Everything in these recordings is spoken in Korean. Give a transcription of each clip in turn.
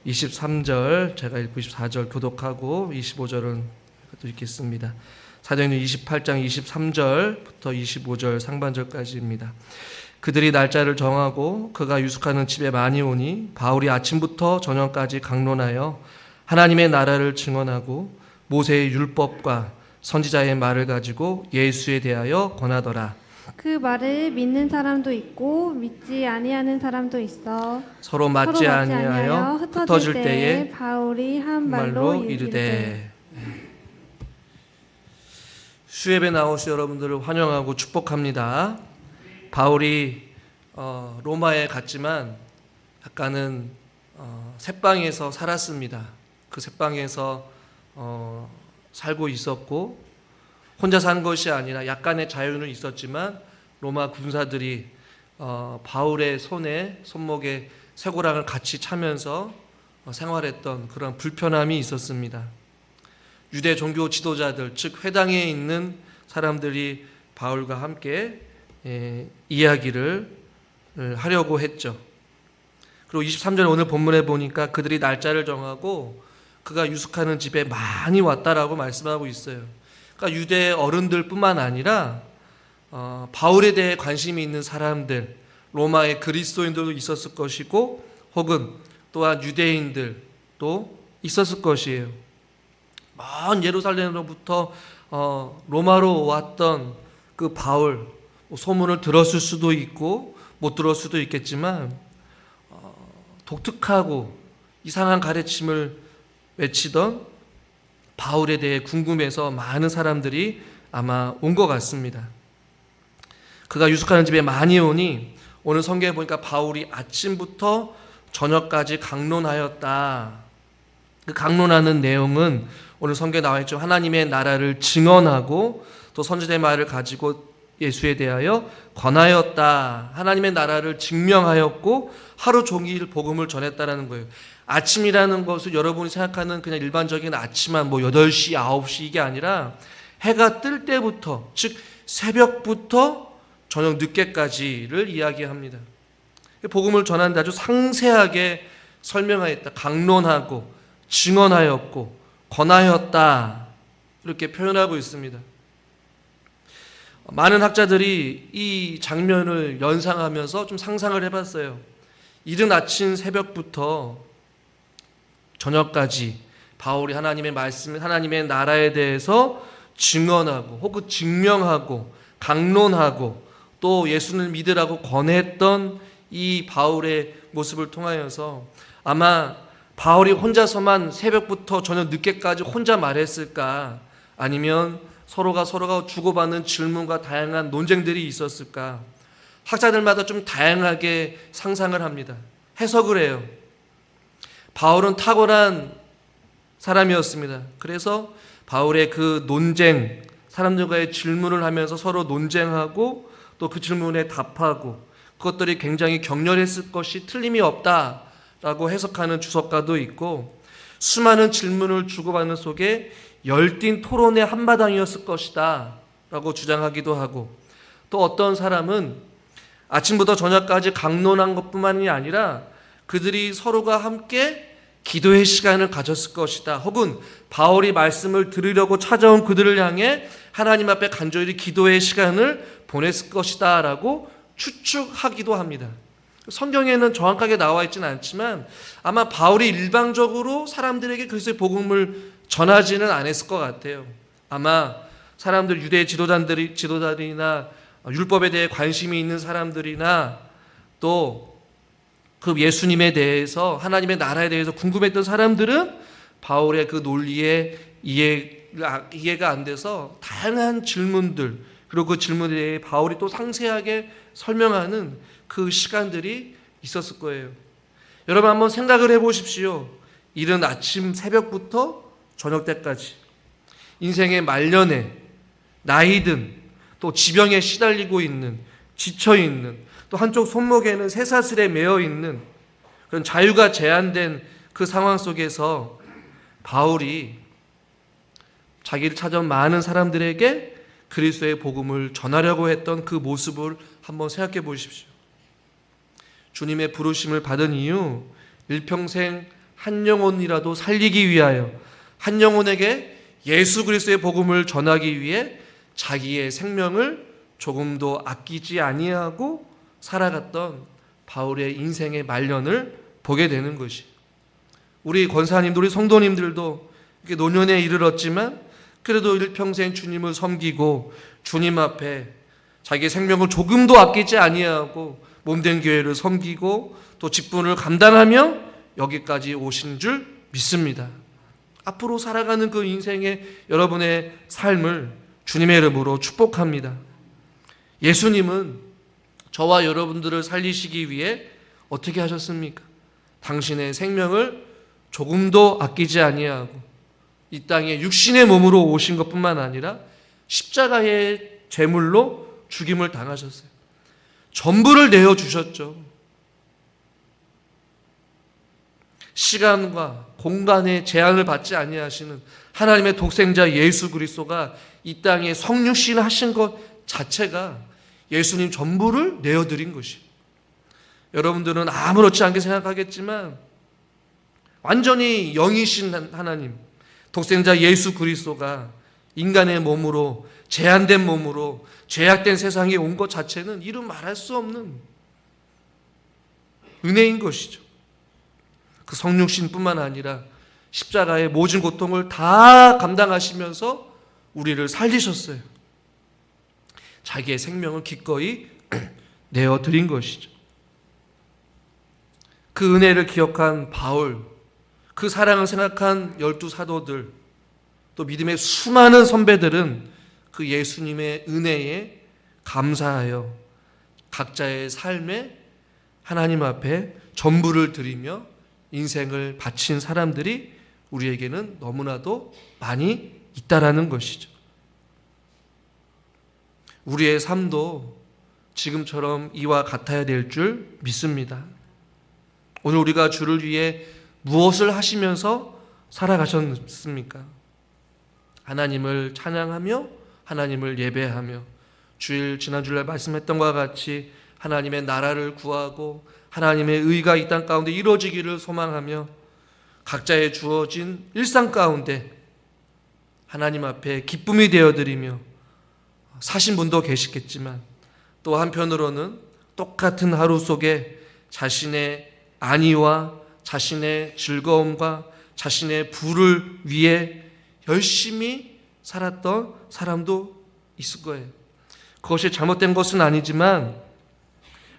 23절 제가 읽고 24절 교독하고 25절은 또 읽겠습니다. 사도행전 28장 23절부터 25절 상반절까지입니다. 그들이 날짜를 정하고 그가 유숙하는 집에 많이 오니 바울이 아침부터 저녁까지 강론하여 하나님의 나라를 증언하고 모세의 율법과 선지자의 말을 가지고 예수에 대하여 권하더라. 그 말을 믿는 사람도 있고 믿지 아니하는 사람도 있어 서로 맞지 아니하여 흩어질 때에 때에 바울이 한 말로 이르되. 수협에 나오신 여러분들을 환영하고 축복합니다. 바울이 로마에 갔지만 약간은 셋방에서 살았습니다. 그 셋방에서 살고 있었고 혼자 산 것이 아니라 약간의 자유는 있었지만 로마 군사들이 바울의 손목에 쇠고랑을 같이 차면서 생활했던 그런 불편함이 있었습니다. 유대 종교 지도자들, 즉 회당에 있는 사람들이 바울과 함께 이야기를 하려고 했죠. 그리고 23절 오늘 본문에 보니까 그들이 날짜를 정하고 그가 유숙하는 집에 많이 왔다라고 말씀하고 있어요. 그러니까 유대 어른들뿐만 아니라 바울에 대해 관심이 있는 사람들, 로마의 그리스도인들도 있었을 것이고 혹은 또한 유대인들도 있었을 것이에요. 먼 예루살렘으로부터 로마로 왔던 그 바울, 소문을 들었을 수도 있고 못 들었을 수도 있겠지만 독특하고 이상한 가르침을 외치던 바울에 대해 궁금해서 많은 사람들이 아마 온 것 같습니다. 그가 유숙하는 집에 많이 오니 오늘 성경에 보니까 바울이 아침부터 저녁까지 강론하였다. 그 강론하는 내용은 오늘 성경에 나와 있죠. 하나님의 나라를 증언하고 또 선지자의 말을 가지고 예수에 대하여 권하였다. 하나님의 나라를 증명하였고 하루 종일 복음을 전했다라는 거예요. 아침이라는 것을 여러분이 생각하는 그냥 일반적인 아침한 8시, 9시 이게 아니라 해가 뜰 때부터, 즉 새벽부터 저녁 늦게까지를 이야기합니다. 복음을 전하는데 아주 상세하게 설명하였다. 강론하고 증언하였고 권하였다. 이렇게 표현하고 있습니다. 많은 학자들이 이 장면을 연상하면서 좀 상상을 해봤어요. 이른 아침 새벽부터 저녁까지 바울이 하나님의 말씀, 하나님의 나라에 대해서 증언하고 혹은 증명하고 강론하고 또 예수를 믿으라고 권했던 이 바울의 모습을 통하여서 아마 바울이 혼자서만 새벽부터 저녁 늦게까지 혼자 말했을까, 아니면 서로가 주고받는 질문과 다양한 논쟁들이 있었을까, 학자들마다 좀 다양하게 상상을 합니다. 해석을 해요. 바울은 탁월한 사람이었습니다. 그래서 바울의 그 논쟁, 사람들과의 질문을 하면서 서로 논쟁하고 또 그 질문에 답하고 그것들이 굉장히 격렬했을 것이 틀림이 없다라고 해석하는 주석가도 있고, 수많은 질문을 주고받는 속에 열띤 토론의 한마당이었을 것이다 라고 주장하기도 하고, 또 어떤 사람은 아침부터 저녁까지 강론한 것뿐만이 아니라 그들이 서로가 함께 기도의 시간을 가졌을 것이다, 혹은 바울이 말씀을 들으려고 찾아온 그들을 향해 하나님 앞에 간절히 기도의 시간을 보냈을 것이다 라고 추측하기도 합니다. 성경에는 정확하게 나와 있지는 않지만 아마 바울이 일방적으로 사람들에게 그리스도의 복음을 전하지는 않았을 것 같아요. 아마 사람들, 유대 지도자들이나 율법에 대해 관심이 있는 사람들이나 또 그 예수님에 대해서, 하나님의 나라에 대해서 궁금했던 사람들은 바울의 그 논리에 이해가 안 돼서 다양한 질문들, 그리고 그 질문에 대해 바울이 또 상세하게 설명하는 그 시간들이 있었을 거예요. 여러분 한번 생각을 해보십시오. 이른 아침 새벽부터 저녁 때까지 인생의 말년에 나이든 또 지병에 시달리고 있는, 지쳐있는, 또 한쪽 손목에는 쇠사슬에 매어있는 그런 자유가 제한된 그 상황 속에서 바울이 자기를 찾아온 많은 사람들에게 그리스도의 복음을 전하려고 했던 그 모습을 한번 생각해 보십시오. 주님의 부르심을 받은 이후 일평생 한 영혼이라도 살리기 위하여, 한 영혼에게 예수 그리스도의 복음을 전하기 위해 자기의 생명을 조금도 아끼지 아니하고 살아갔던 바울의 인생의 말년을 보게 되는 것이, 우리 권사님들, 우리 성도님들도 이렇게 노년에 이르렀지만 그래도 일평생 주님을 섬기고 주님 앞에 자기의 생명을 조금도 아끼지 아니하고 몸된 교회를 섬기고 또 직분을 감당하며 여기까지 오신 줄 믿습니다. 앞으로 살아가는 그 인생의 여러분의 삶을 주님의 이름으로 축복합니다. 예수님은 저와 여러분들을 살리시기 위해 어떻게 하셨습니까? 당신의 생명을 조금도 아끼지 아니하고 이 땅에 육신의 몸으로 오신 것뿐만 아니라 십자가의 제물로 죽임을 당하셨어요. 전부를 내어주셨죠. 시간과 공간의 제한을 받지 아니하시는 하나님의 독생자 예수 그리스도가 이 땅에 성육신 하신 것 자체가 예수님 전부를 내어드린 것이에요. 여러분들은 아무렇지 않게 생각하겠지만 완전히 영이신 하나님, 독생자 예수 그리스도가 인간의 몸으로, 제한된 몸으로 죄악된 세상에 온 것 자체는 이루 말할 수 없는 은혜인 것이죠. 그 성육신뿐만 아니라 십자가의 모든 고통을 다 감당하시면서 우리를 살리셨어요. 자기의 생명을 기꺼이 내어드린 것이죠. 그 은혜를 기억한 바울, 그 사랑을 생각한 12사도들, 또 믿음의 수많은 선배들은 그 예수님의 은혜에 감사하여 각자의 삶에 하나님 앞에 전부를 드리며 인생을 바친 사람들이 우리에게는 너무나도 많이 있다라는 것이죠. 우리의 삶도 지금처럼 이와 같아야 될 줄 믿습니다. 오늘 우리가 주를 위해 무엇을 하시면서 살아가셨습니까? 하나님을 찬양하며 하나님을 예배하며 지난주에 말씀했던 것과 같이 하나님의 나라를 구하고 하나님의 의가 이 땅 가운데 이루어지기를 소망하며 각자의 주어진 일상 가운데 하나님 앞에 기쁨이 되어드리며 사신 분도 계시겠지만 또 한편으로는 똑같은 하루 속에 자신의 안위와 자신의 즐거움과 자신의 부를 위해 열심히 살았던 사람도 있을 거예요. 그것이 잘못된 것은 아니지만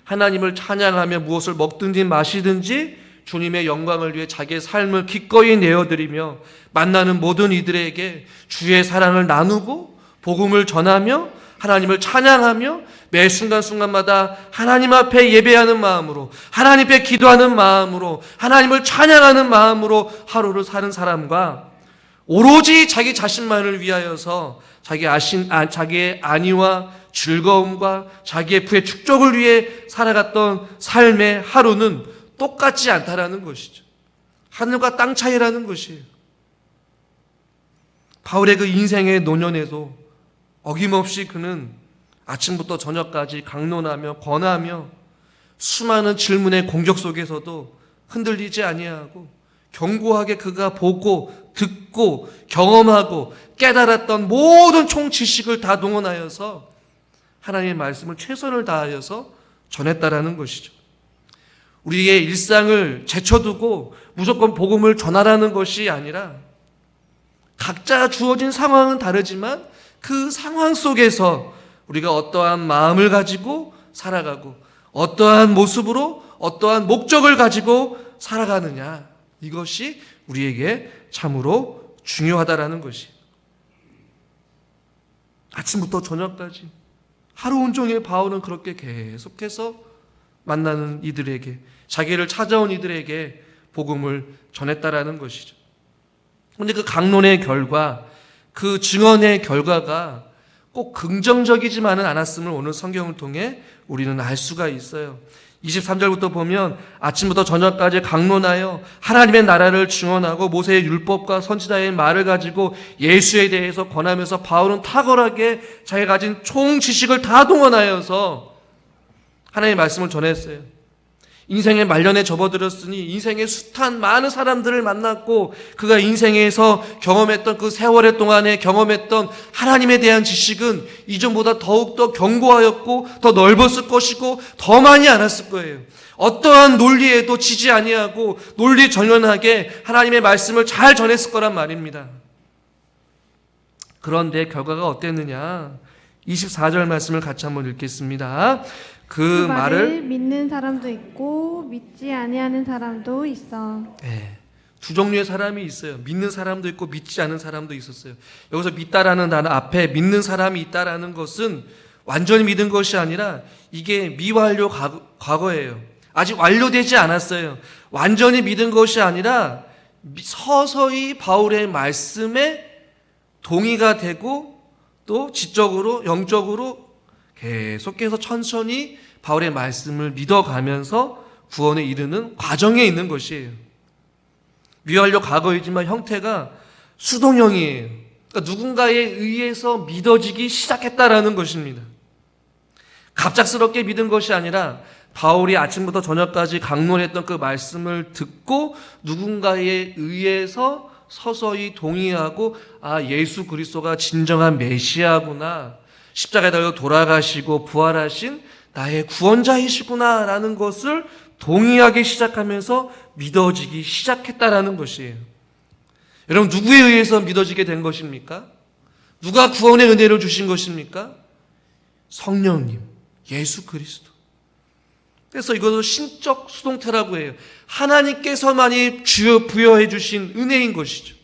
하나님을 찬양하며 무엇을 먹든지 마시든지 주님의 영광을 위해 자기의 삶을 기꺼이 내어드리며 만나는 모든 이들에게 주의 사랑을 나누고 복음을 전하며 하나님을 찬양하며 매 순간순간마다 하나님 앞에 예배하는 마음으로, 하나님 앞에 기도하는 마음으로, 하나님을 찬양하는 마음으로 하루를 사는 사람과 오로지 자기 자신만을 위하여서 자기의 안위와 즐거움과 자기의 부의 축적을 위해 살아갔던 삶의 하루는 똑같지 않다라는 것이죠. 하늘과 땅 차이라는 것이에요. 바울의 그 인생의 노년에도 어김없이 그는 아침부터 저녁까지 강론하며 권하며 수많은 질문의 공격 속에서도 흔들리지 아니하고 견고하게 그가 보고 듣고 경험하고 깨달았던 모든 총지식을 다 동원하여서 하나님의 말씀을 최선을 다하여서 전했다라는 것이죠. 우리의 일상을 제쳐두고 무조건 복음을 전하라는 것이 아니라 각자 주어진 상황은 다르지만 그 상황 속에서 우리가 어떠한 마음을 가지고 살아가고 어떠한 모습으로 어떠한 목적을 가지고 살아가느냐, 이것이 우리에게 참으로 중요하다라는 것이. 아침부터 저녁까지 하루 온종일 바울은 그렇게 계속해서 만나는 이들에게, 자기를 찾아온 이들에게 복음을 전했다라는 것이죠. 그런데 그 강론의 결과, 그 증언의 결과가 꼭 긍정적이지만은 않았음을 오늘 성경을 통해 우리는 알 수가 있어요. 23절부터 보면 아침부터 저녁까지 강론하여 하나님의 나라를 증언하고 모세의 율법과 선지자의 말을 가지고 예수에 대해서 권하면서 바울은 탁월하게 자기가 가진 총 지식을 다 동원하여서 하나님의 말씀을 전했어요. 인생의 말년에 접어들었으니 인생의 숱한 많은 사람들을 만났고 그가 인생에서 경험했던 그 세월의 동안에 경험했던 하나님에 대한 지식은 이전보다 더욱더 견고하였고 더 넓었을 것이고 더 많이 알았을 거예요. 어떠한 논리에도 지지 아니하고 논리정연하게 하나님의 말씀을 잘 전했을 거란 말입니다. 그런데 결과가 어땠느냐? 24절 말씀을 같이 한번 읽겠습니다. 그 말을 믿는 사람도 있고 믿지 아니하는 사람도 있어. 네, 두 종류의 사람이 있어요. 믿는 사람도 있고 믿지 않는 사람도 있었어요. 여기서 믿다라는 단어 앞에 믿는 사람이 있다라는 것은 완전히 믿은 것이 아니라 이게 미완료 과거예요. 아직 완료되지 않았어요. 완전히 믿은 것이 아니라 서서히 바울의 말씀에 동의가 되고 또 지적으로 영적으로 계속해서 천천히 바울의 말씀을 믿어가면서 구원에 이르는 과정에 있는 것이에요. 미완료 과거이지만 형태가 수동형이에요. 그러니까 누군가에 의해서 믿어지기 시작했다라는 것입니다. 갑작스럽게 믿은 것이 아니라 바울이 아침부터 저녁까지 강론했던 그 말씀을 듣고 누군가에 의해서 서서히 동의하고 예수 그리스도가 진정한 메시아구나, 십자가에 달려 돌아가시고 부활하신 나의 구원자이시구나 라는 것을 동의하기 시작하면서 믿어지기 시작했다라는 것이에요. 여러분, 누구에 의해서 믿어지게 된 것입니까? 누가 구원의 은혜를 주신 것입니까? 성령님, 예수 그리스도. 그래서 이것을 신적 수동태라고 해요. 하나님께서만이 부여해 주신 은혜인 것이죠.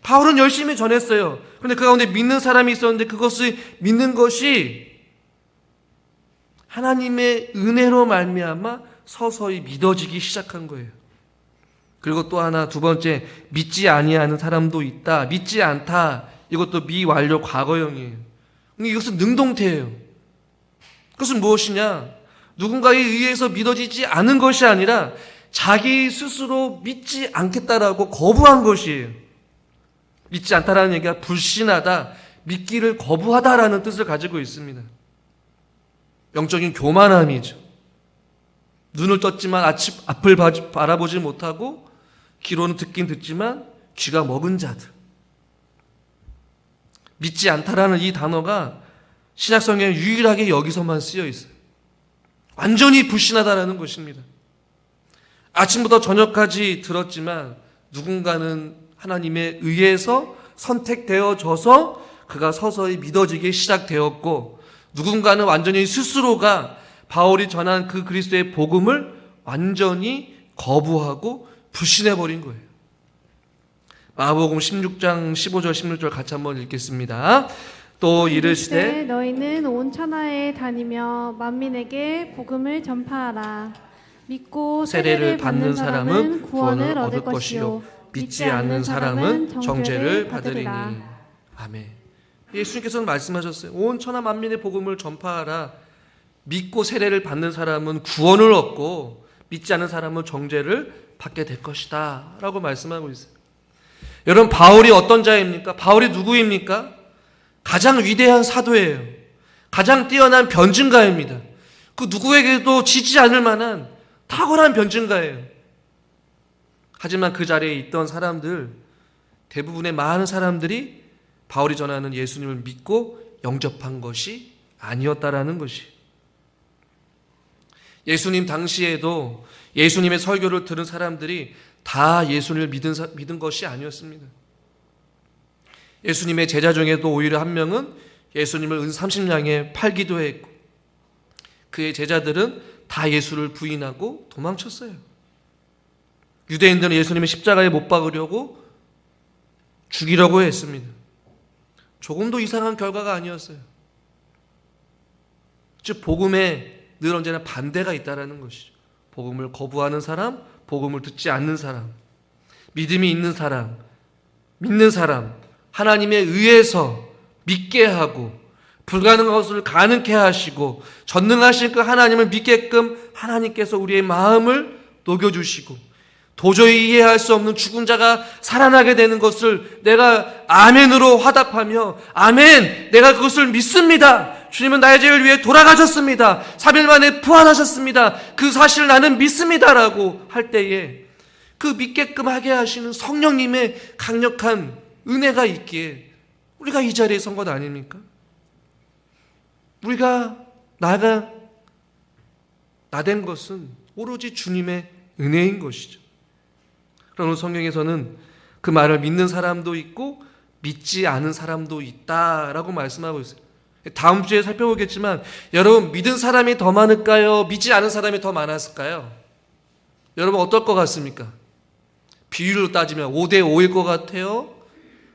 바울은 열심히 전했어요. 그런데 그 가운데 믿는 사람이 있었는데 그것을 믿는 것이 하나님의 은혜로 말미암아 서서히 믿어지기 시작한 거예요. 그리고 또 하나, 두 번째, 믿지 아니하는 사람도 있다. 믿지 않다. 이것도 미완료 과거형이에요. 이것은 능동태예요. 그것은 무엇이냐? 누군가에 의해서 믿어지지 않은 것이 아니라 자기 스스로 믿지 않겠다라고 거부한 것이에요. 믿지 않다라는 얘기가 불신하다, 믿기를 거부하다라는 뜻을 가지고 있습니다. 영적인 교만함이죠. 눈을 떴지만 앞을 바라보지 못하고 귀로는 듣긴 듣지만 귀가 먹은 자들. 믿지 않다라는 이 단어가 신약성경에 유일하게 여기서만 쓰여 있어요. 완전히 불신하다라는 것입니다. 아침부터 저녁까지 들었지만 누군가는 하나님에 의해서 선택되어져서 그가 서서히 믿어지기 시작되었고, 누군가는 완전히 스스로가 바울이 전한 그 그리스도의 복음을 완전히 거부하고 불신해버린 거예요. 마가복음 16장 15절 16절 같이 한번 읽겠습니다. 또 이르시되 너희는 온 천하에 다니며 만민에게 복음을 전파하라. 믿고 세례를 받는 사람은 구원을 얻을 것이요 믿지 않는 사람은 정죄를 받으리니. 아멘. 예수님께서는 말씀하셨어요. 온 천하 만민의 복음을 전파하라. 믿고 세례를 받는 사람은 구원을 얻고 믿지 않는 사람은 정죄를 받게 될 것이다 라고 말씀하고 있어요. 여러분, 바울이 어떤 자입니까? 바울이 누구입니까? 가장 위대한 사도예요. 가장 뛰어난 변증가입니다. 그 누구에게도 지지 않을 만한 탁월한 변증가예요. 하지만 그 자리에 있던 사람들, 대부분의 많은 사람들이 바울이 전하는 예수님을 믿고 영접한 것이 아니었다라는 것이. 예수님 당시에도 예수님의 설교를 들은 사람들이 다 예수님을 믿은 것이 아니었습니다. 예수님의 제자 중에도 오히려 한 명은 예수님을 은 30냥에 팔기도 했고, 그의 제자들은 다 예수를 부인하고 도망쳤어요. 유대인들은 예수님을 십자가에 못 박으려고 죽이려고 했습니다. 조금도 이상한 결과가 아니었어요. 즉, 복음에 늘 언제나 반대가 있다는 것이죠. 복음을 거부하는 사람, 복음을 듣지 않는 사람, 믿음이 있는 사람, 믿는 사람, 하나님에 의해서 믿게 하고 불가능한 것을 가능케 하시고 전능하신 그 하나님을 믿게끔 하나님께서 우리의 마음을 녹여주시고 도저히 이해할 수 없는 죽은 자가 살아나게 되는 것을 내가 아멘으로 화답하며 아멘, 내가 그것을 믿습니다 주님은 나의 죄를 위해 돌아가셨습니다. 3일 만에 부활하셨습니다. 그 사실을 나는 믿습니다라고 할 때에 그 믿게끔 하게 하시는 성령님의 강력한 은혜가 있기에 우리가 이 자리에 선 것 아닙니까? 우리가 나된 것은 오로지 주님의 은혜인 것이죠. 그러나 성경에서는 그 말을 믿는 사람도 있고 믿지 않은 사람도 있다라고 말씀하고 있어요. 다음 주에 살펴보겠지만 여러분, 믿은 사람이 더 많을까요? 믿지 않은 사람이 더 많았을까요? 여러분 어떨 것 같습니까? 비율로 따지면 5대 5일 것 같아요?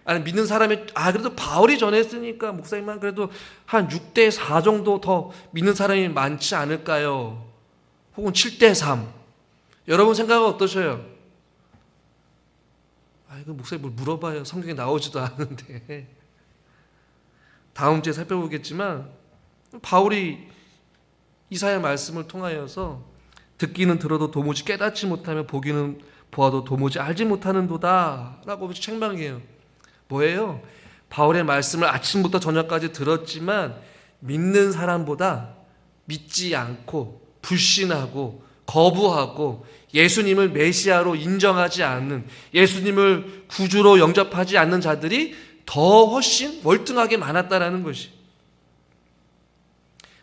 아니, 믿는 사람이 그래도 바울이 전했으니까 목사님만 그래도 한 6대 4 정도 더 믿는 사람이 많지 않을까요? 혹은 7대 3. 여러분 생각은 어떠셔요? 이거 목사님 뭘 물어봐요. 성경에 나오지도 않는데. 다음 주에 살펴보겠지만 바울이 이사야 말씀을 통하여서 듣기는 들어도 도무지 깨닫지 못하며 보기는 보아도 도무지 알지 못하는도다 라고 책망해요. 뭐예요? 바울의 말씀을 아침부터 저녁까지 들었지만 믿는 사람보다 믿지 않고 불신하고 거부하고 예수님을 메시아로 인정하지 않는, 예수님을 구주로 영접하지 않는 자들이 더 훨씬 월등하게 많았다라는 것이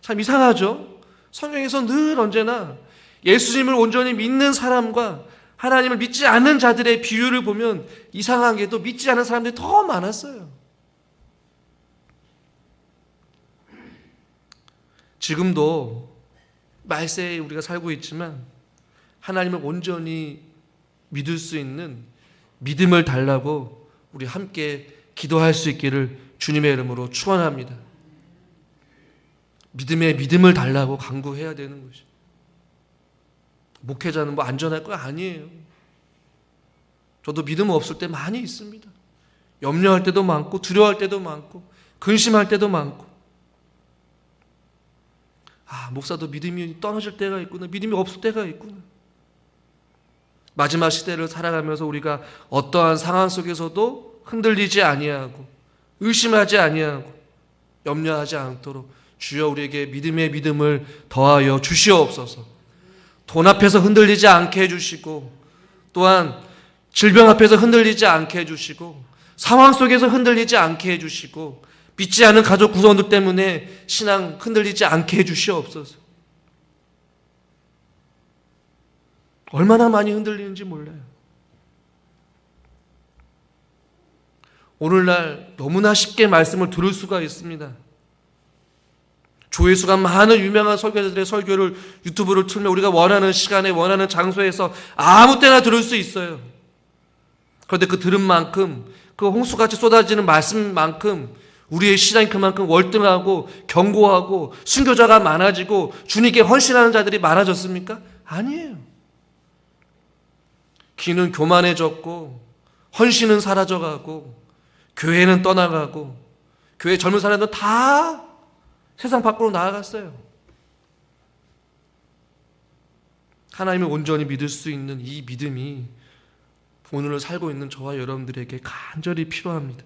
참 이상하죠? 성경에서 늘 언제나 예수님을 온전히 믿는 사람과 하나님을 믿지 않는 자들의 비율을 보면 이상하게도 믿지 않는 사람들이 더 많았어요. 지금도 말세에 우리가 살고 있지만 하나님을 온전히 믿을 수 있는 믿음을 달라고 우리 함께 기도할 수 있기를 주님의 이름으로 축원합니다. 믿음의 믿음을 달라고 간구해야 되는 것이. 목회자는 뭐 안전할 거 아니에요. 저도 믿음 없을 때 많이 있습니다. 염려할 때도 많고 두려워할 때도 많고 근심할 때도 많고, 목사도 믿음이 떨어질 때가 있구나, 믿음이 없을 때가 있구나. 마지막 시대를 살아가면서 우리가 어떠한 상황 속에서도 흔들리지 아니하고 의심하지 아니하고 염려하지 않도록 주여 우리에게 믿음의 믿음을 더하여 주시옵소서. 돈 앞에서 흔들리지 않게 해주시고, 또한 질병 앞에서 흔들리지 않게 해주시고, 상황 속에서 흔들리지 않게 해주시고, 믿지 않은 가족 구성원들 때문에 신앙 흔들리지 않게 해주시옵소서. 얼마나 많이 흔들리는지 몰라요. 오늘날 너무나 쉽게 말씀을 들을 수가 있습니다. 조회수가 많은 유명한 설교자들의 설교를 유튜브를 틀면 우리가 원하는 시간에 원하는 장소에서 아무 때나 들을 수 있어요. 그런데 그 들은 만큼, 그 홍수같이 쏟아지는 말씀만큼 우리의 신앙이 그만큼 월등하고 견고하고 순교자가 많아지고 주님께 헌신하는 자들이 많아졌습니까? 아니에요. 귀는 교만해졌고 헌신은 사라져가고 교회는 떠나가고 교회 젊은 사람들은 다 세상 밖으로 나아갔어요. 하나님을 온전히 믿을 수 있는 이 믿음이 오늘을 살고 있는 저와 여러분들에게 간절히 필요합니다.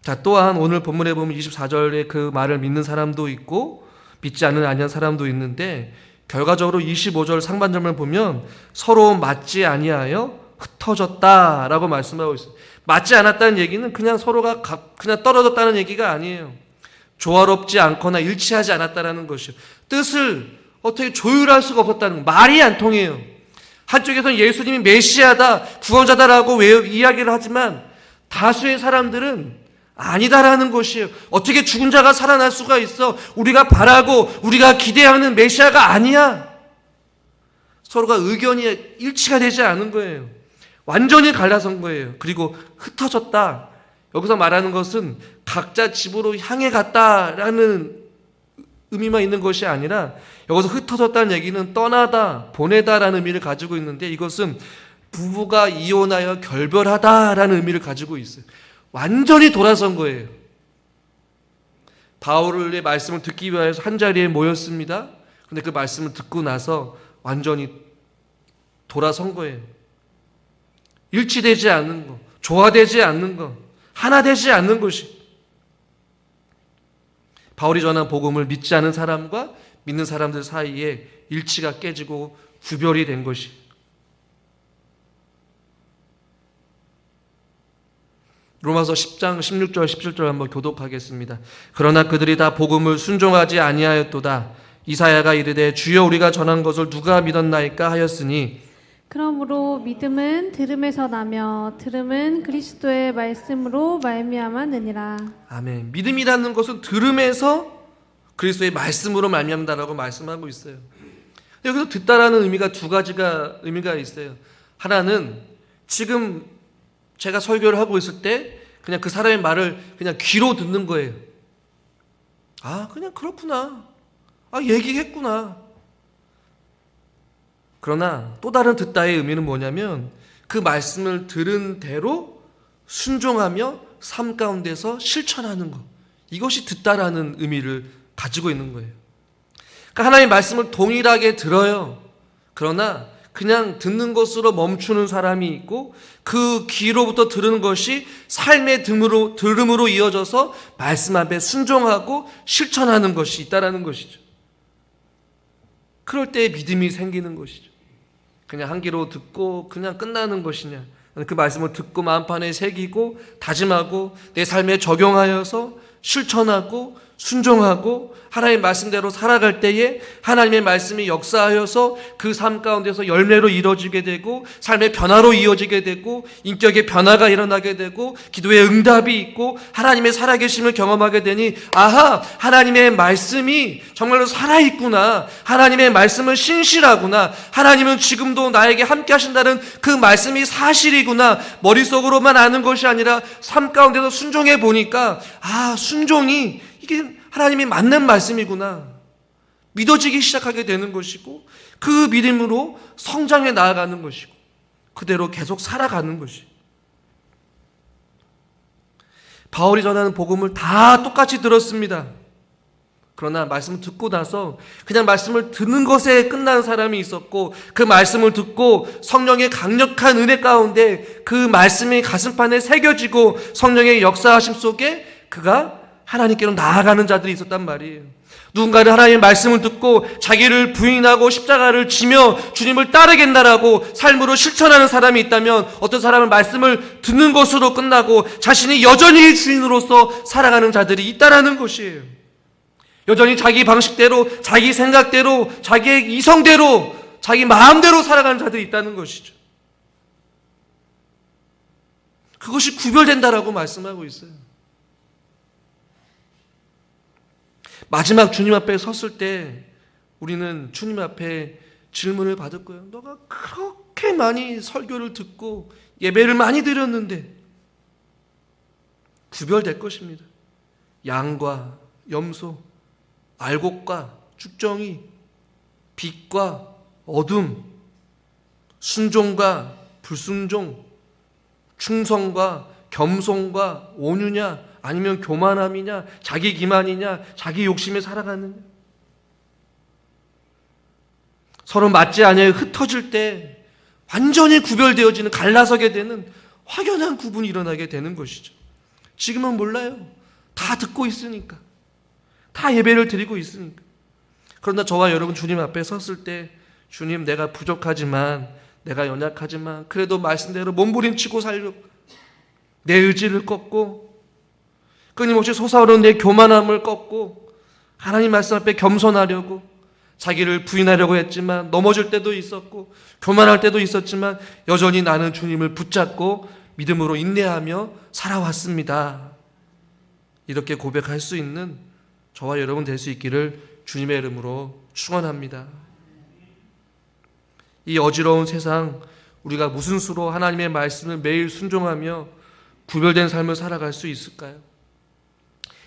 자, 또한 오늘 본문에 보면 24절에 그 말을 믿는 사람도 있고 믿지 않는 사람도 있는데, 결과적으로 25절 상반절을 보면 서로 맞지 아니하여 흩어졌다라고 말씀하고 있어요. 맞지 않았다는 얘기는 그냥 서로가 그냥 떨어졌다는 얘기가 아니에요. 조화롭지 않거나 일치하지 않았다라는 것이요. 뜻을 어떻게 조율할 수가 없었다는 거. 말이 안 통해요. 한쪽에서는 예수님이 메시아다, 구원자다라고 이야기를 하지만 다수의 사람들은 아니다라는 것이에요. 어떻게 죽은 자가 살아날 수가 있어? 우리가 바라고 우리가 기대하는 메시아가 아니야. 서로가 의견이 일치가 되지 않은 거예요. 완전히 갈라선 거예요. 그리고 흩어졌다. 여기서 말하는 것은 각자 집으로 향해 갔다라는 의미만 있는 것이 아니라, 여기서 흩어졌다는 얘기는 떠나다, 보내다라는 의미를 가지고 있는데, 이것은 부부가 이혼하여 결별하다라는 의미를 가지고 있어요. 완전히 돌아선 거예요. 바울의 말씀을 듣기 위해서 한자리에 모였습니다. 그런데 그 말씀을 듣고 나서 완전히 돌아선 거예요. 일치되지 않는 거, 조화되지 않는 거, 하나 되지 않는 것이. 바울이 전한 복음을 믿지 않은 사람과 믿는 사람들 사이에 일치가 깨지고 구별이 된 것이. 로마서 10장 16절 17절 한번 교독하겠습니다. 그러나 그들이 다 복음을 순종하지 아니하였도다. 이사야가 이르되 주여 우리가 전한 것을 누가 믿었나이까 하였으니 그러므로 믿음은 들음에서 나며 들음은 그리스도의 말씀으로 말미암았느니라. 아멘. 믿음이라는 것은 들음에서 그리스도의 말씀으로 말미암다라고 말씀하고 있어요. 여기서 듣다라는 의미가 두 가지가 의미가 있어요. 하나는 지금 제가 설교를 하고 있을 때 그냥 그 사람의 말을 그냥 귀로 듣는 거예요. 아, 그냥 그렇구나. 아, 얘기했구나. 그러나 또 다른 듣다의 의미는 뭐냐면 그 말씀을 들은 대로 순종하며 삶 가운데서 실천하는 것. 이것이 듣다라는 의미를 가지고 있는 거예요. 그러니까 하나님의 말씀을 동일하게 들어요. 그러나 그냥 듣는 것으로 멈추는 사람이 있고 그 귀로부터 들은 것이 삶의 들음으로 이어져서 말씀 앞에 순종하고 실천하는 것이 있다라는 것이죠. 그럴 때 믿음이 생기는 것이죠. 그냥 한 귀로 듣고 그냥 끝나는 것이냐, 그 말씀을 듣고 마음판에 새기고 다짐하고 내 삶에 적용하여서 실천하고 순종하고 하나님의 말씀대로 살아갈 때에 하나님의 말씀이 역사하여서 그 삶 가운데서 열매로 이루어지게 되고 삶의 변화로 이어지게 되고 인격의 변화가 일어나게 되고 기도의 응답이 있고 하나님의 살아계심을 경험하게 되니 아하, 하나님의 말씀이 정말로 살아있구나, 하나님의 말씀은 신실하구나, 하나님은 지금도 나에게 함께 하신다는 그 말씀이 사실이구나, 머릿속으로만 아는 것이 아니라 삶 가운데서 순종해 보니까 아, 순종이 이게 하나님이 맞는 말씀이구나 믿어지기 시작하게 되는 것이고 그 믿음으로 성장해 나아가는 것이고 그대로 계속 살아가는 것이. 바울이 전하는 복음을 다 똑같이 들었습니다. 그러나 말씀을 듣고 나서 그냥 말씀을 듣는 것에 끝난 사람이 있었고 그 말씀을 듣고 성령의 강력한 은혜 가운데 그 말씀이 가슴판에 새겨지고 성령의 역사하심 속에 그가 하나님께로 나아가는 자들이 있었단 말이에요. 누군가는 하나님의 말씀을 듣고 자기를 부인하고 십자가를 지며 주님을 따르겠다라고 삶으로 실천하는 사람이 있다면 어떤 사람은 말씀을 듣는 것으로 끝나고 자신이 여전히 주인으로서 살아가는 자들이 있다라는 것이에요. 여전히 자기 방식대로, 자기 생각대로, 자기의 이성대로, 자기 마음대로 살아가는 자들이 있다는 것이죠. 그것이 구별된다라고 말씀하고 있어요. 마지막 주님 앞에 섰을 때 우리는 주님 앞에 질문을 받을 거예요. 너가 그렇게 많이 설교를 듣고 예배를 많이 드렸는데 구별될 것입니다. 양과 염소, 알곡과 쭉정이, 빛과 어둠, 순종과 불순종, 충성과 겸손과 온유냐 아니면 교만함이냐, 자기 기만이냐, 자기 욕심에 살아가느냐. 서로 맞지 않아요. 흩어질 때 완전히 구별되어지는, 갈라서게 되는 확연한 구분이 일어나게 되는 것이죠. 지금은 몰라요. 다 듣고 있으니까. 다 예배를 드리고 있으니까. 그러나 저와 여러분 주님 앞에 섰을 때 주님, 내가 부족하지만, 내가 연약하지만 그래도 말씀대로 몸부림치고 살려고 내 의지를 꺾고 끊임없이 솟아오르는 내 교만함을 꺾고 하나님 말씀 앞에 겸손하려고 자기를 부인하려고 했지만 넘어질 때도 있었고 교만할 때도 있었지만 여전히 나는 주님을 붙잡고 믿음으로 인내하며 살아왔습니다. 이렇게 고백할 수 있는 저와 여러분 될 수 있기를 주님의 이름으로 축원합니다. 이 어지러운 세상, 우리가 무슨 수로 하나님의 말씀을 매일 순종하며 구별된 삶을 살아갈 수 있을까요?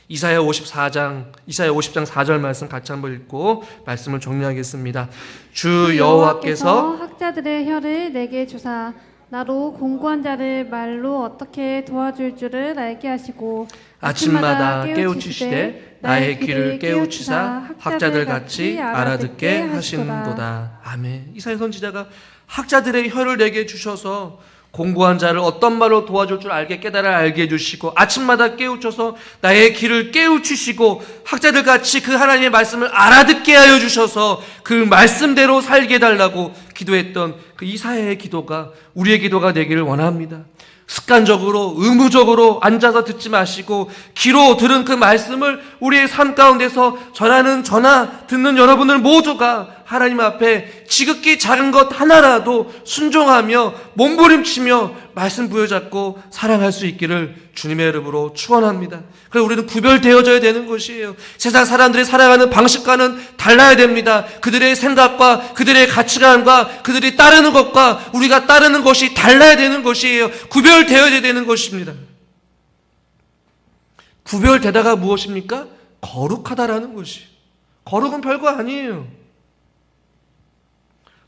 이사야 50장 4절 말씀 같이 한번 읽고 말씀을 정리하겠습니다. 주 여호와께서 학자들의 혀를 내게 주사 나로 공고한 자를 말로 어떻게 도와줄 줄을 알게 하시고 아침마다 깨우치시되 나의 귀를 깨우치사 학자들 같이 알아듣게 하시는도다. 아멘. 이사야 선지자가 학자들의 혀를 내게 주셔서 공고한 자를 어떤 말로 도와줄 줄 깨달아 알게 해주시고 아침마다 깨우쳐서 나의 귀를 깨우치시고 학자들 같이 그 하나님의 말씀을 알아듣게 하여 주셔서 그 말씀대로 살게 해달라고 기도했던 그 이사야의 기도가 우리의 기도가 되기를 원합니다. 습관적으로 의무적으로 앉아서 듣지 마시고 귀로 들은 그 말씀을 우리의 삶 가운데서 전하는 전하 듣는 여러분들 모두가 하나님 앞에 지극히 작은 것 하나라도 순종하며 몸부림치며 말씀 부여잡고 사랑할 수 있기를 주님의 이름으로 축원합니다. 그래서 우리는 구별되어져야 되는 것이에요. 세상 사람들이 살아가는 방식과는 달라야 됩니다. 그들의 생각과 그들의 가치관과 그들이 따르는 것과 우리가 따르는 것이 달라야 되는 것이에요. 구별되어야 되는 것입니다. 구별되다가 무엇입니까? 거룩하다라는 것이. 거룩은 별거 아니에요.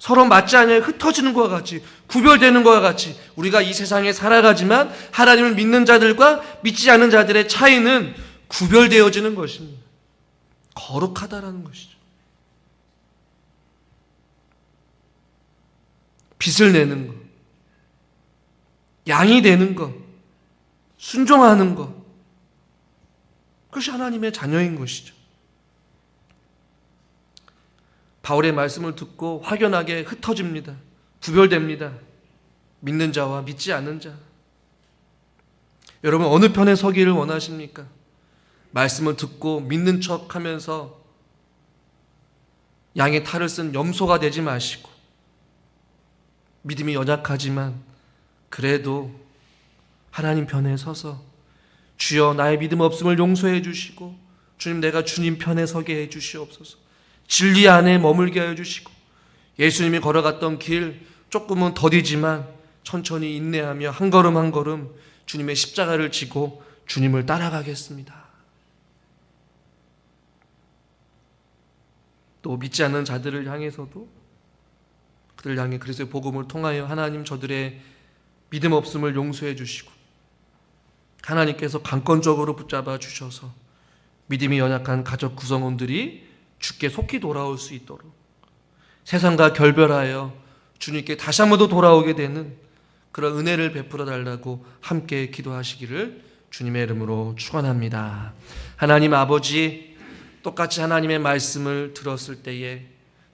서로 맞지 않아야 흩어지는 것과 같이 구별되는 것과 같이 우리가 이 세상에 살아가지만 하나님을 믿는 자들과 믿지 않는 자들의 차이는 구별되어지는 것입니다. 거룩하다라는 것이죠. 빚을 내는 것, 양이 되는 것, 순종하는 것, 그것이 하나님의 자녀인 것이죠. 바울의 말씀을 듣고 확연하게 흩어집니다. 구별됩니다. 믿는 자와 믿지 않는 자. 여러분 어느 편에 서기를 원하십니까? 말씀을 듣고 믿는 척하면서 양의 탈을 쓴 염소가 되지 마시고 믿음이 연약하지만 그래도 하나님 편에 서서 주여 나의 믿음 없음을 용서해 주시고 주님 내가 주님 편에 서게 해 주시옵소서. 진리 안에 머물게 하여 주시고 예수님이 걸어갔던 길 조금은 더디지만 천천히 인내하며 한 걸음 한 걸음 주님의 십자가를 지고 주님을 따라가겠습니다. 또 믿지 않는 자들을 향해서도 그들을 향해 그리스도의 복음을 통하여 하나님 저들의 믿음 없음을 용서해 주시고 하나님께서 강권적으로 붙잡아 주셔서 믿음이 연약한 가족 구성원들이 주께 속히 돌아올 수 있도록 세상과 결별하여 주님께 다시 한 번 더 돌아오게 되는 그런 은혜를 베풀어 달라고 함께 기도하시기를 주님의 이름으로 축원합니다. 하나님 아버지, 똑같이 하나님의 말씀을 들었을 때에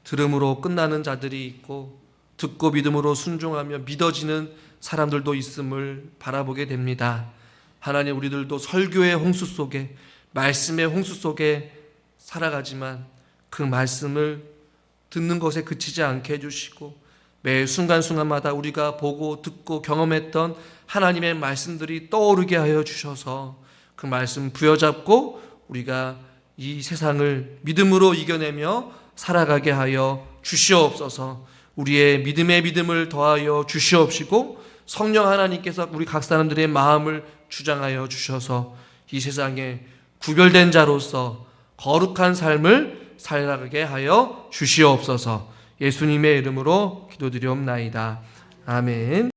들음으로 끝나는 자들이 있고 듣고 믿음으로 순종하며 믿어지는 사람들도 있음을 바라보게 됩니다. 하나님 우리들도 설교의 홍수 속에 말씀의 홍수 속에 살아가지만 그 말씀을 듣는 것에 그치지 않게 해주시고 매 순간순간마다 우리가 보고 듣고 경험했던 하나님의 말씀들이 떠오르게 하여 주셔서 그 말씀 부여잡고 우리가 이 세상을 믿음으로 이겨내며 살아가게 하여 주시옵소서. 우리의 믿음에 믿음을 더하여 주시옵시고 성령 하나님께서 우리 각 사람들의 마음을 주장하여 주셔서 이 세상에 구별된 자로서 거룩한 삶을 살아가게 하여 주시옵소서. 예수님의 이름으로 기도드리옵나이다. 아멘.